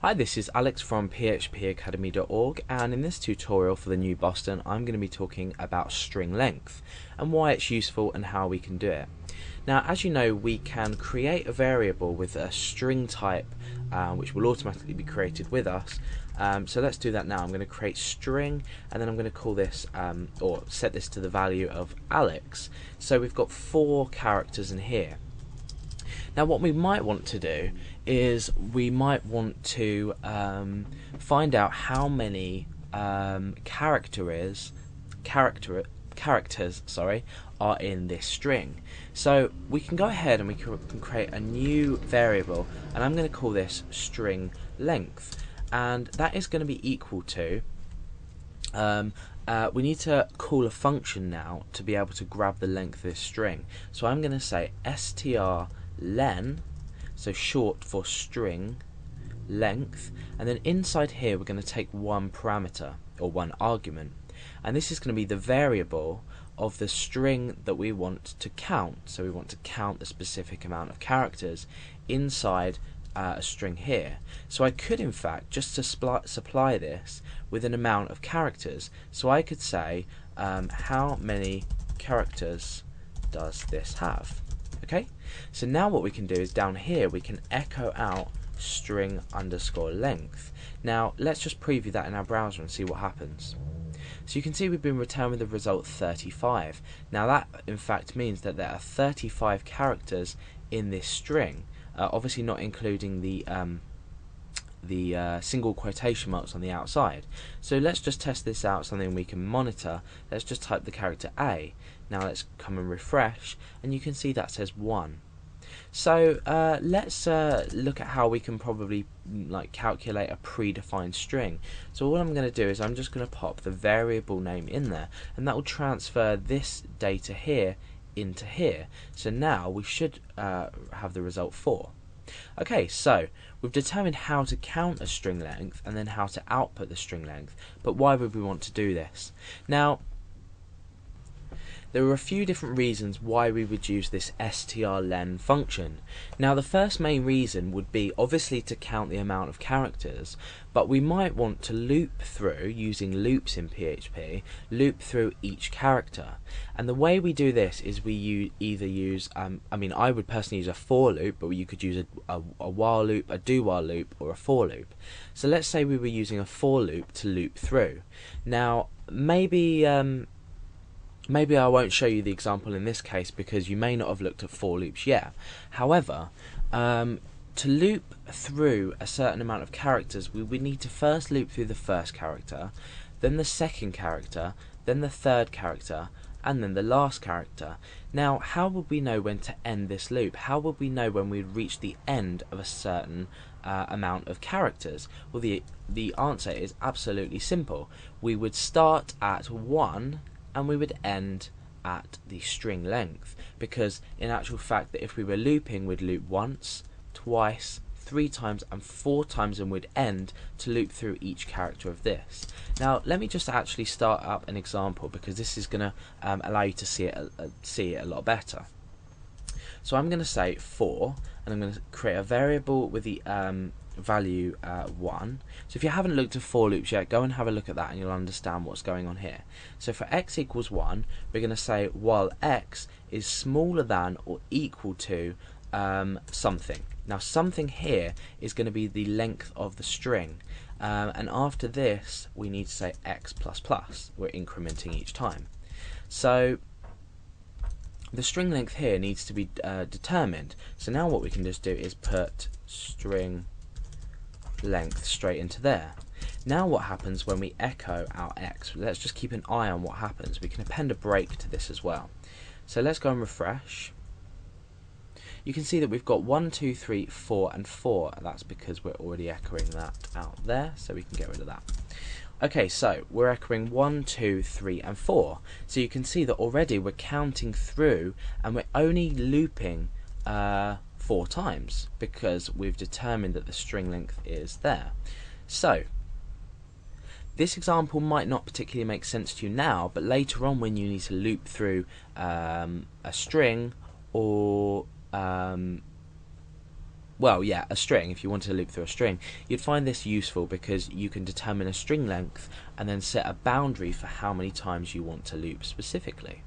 Hi, this is Alex from phpacademy.org, and in this tutorial for the new Boston I'm going to be talking about string length and why it's useful and how we can do it. Now, as you know, we can create a variable with a string type which will automatically be created with us. So let's do that now. I'm going to create string, and then I'm going to call this or set this to the value of Alex. So we've got 4 characters in here. Now, what we might want to do is we might want to find out how many characters are in this string. So we can go ahead and we can create a new variable, and I'm going to call this string length, and that is going to be equal to we need to call a function now to be able to grab the length of this string. So I'm going to say strlen, so short for string length, and then inside here we're going to take one parameter or one argument, and this is going to be the variable of the string that we want to count. So we want to count the specific amount of characters inside a string here. So I could in fact just supply this with an amount of characters. So I could say how many characters does this have? Okay, so now what we can do is down here we can echo out string underscore length. Now let's just preview that in our browser and see what happens. So you can see we've been returned with the result 35. Now that in fact means that there are 35 characters in this string, obviously not including the single quotation marks on the outside. So let's just test this out, something we can monitor. Let's just type the character A. Now let's come and refresh, and you can see that says 1. So let's look at how we can probably calculate a predefined string. So all I'm going to do is I'm just going to pop the variable name in there, and that will transfer this data here into here. So now we should have the result 4. Okay, so we've determined how to count a string length and then how to output the string length, but why would we want to do this? Now, there are a few different reasons why we would use this strlen function. Now, the first main reason would be obviously to count the amount of characters, but we might want to loop through, using loops in PHP, loop through each character. And the way we do this is we either use, I would personally use a for loop, but you could use a while loop, a do while loop, or a for loop. So let's say we were using a for loop to loop through. Now, maybe I won't show you the example in this case because you may not have looked at for loops yet. However, to loop through a certain amount of characters, we would need to first loop through the first character, then the second character, then the third character, and then the last character. Now, how would we know when to end this loop? How would we know when we'd reach the end of a certain amount of characters? Well, the answer is absolutely simple. We would start at 1 and we would end at the string length, because in actual fact that if we were looping, we'd loop once, twice, 3 times and 4 times, and we'd end to loop through each character of this. Now let me just actually start up an example, because this is going to allow you to see it a lot better. So I'm going to say for, and I'm going to create a variable with the value 1. So if you haven't looked at for loops yet, go and have a look at that and you'll understand what's going on here. So for x equals 1, we're going to say while x is smaller than or equal to something. Now something here is going to be the length of the string, and after this we need to say x plus plus. We're incrementing each time. So the string length here needs to be determined. So now what we can just do is put string length straight into there. Now what happens when we echo our x? Let's just keep an eye on what happens. We can append a break to this as well. So let's go and refresh. You can see that we've got 1, 2, 3, 4 and 4, and that's because we're already echoing that out there, so we can get rid of that. Okay, so we're echoing 1, 2, 3 and 4. So you can see that already we're counting through and we're only looping 4 times, because we've determined that the string length is there. So this example might not particularly make sense to you now, but later on when you need to loop through a string or well, yeah, a string, if you wanted to loop through a string, you'd find this useful because you can determine a string length and then set a boundary for how many times you want to loop specifically.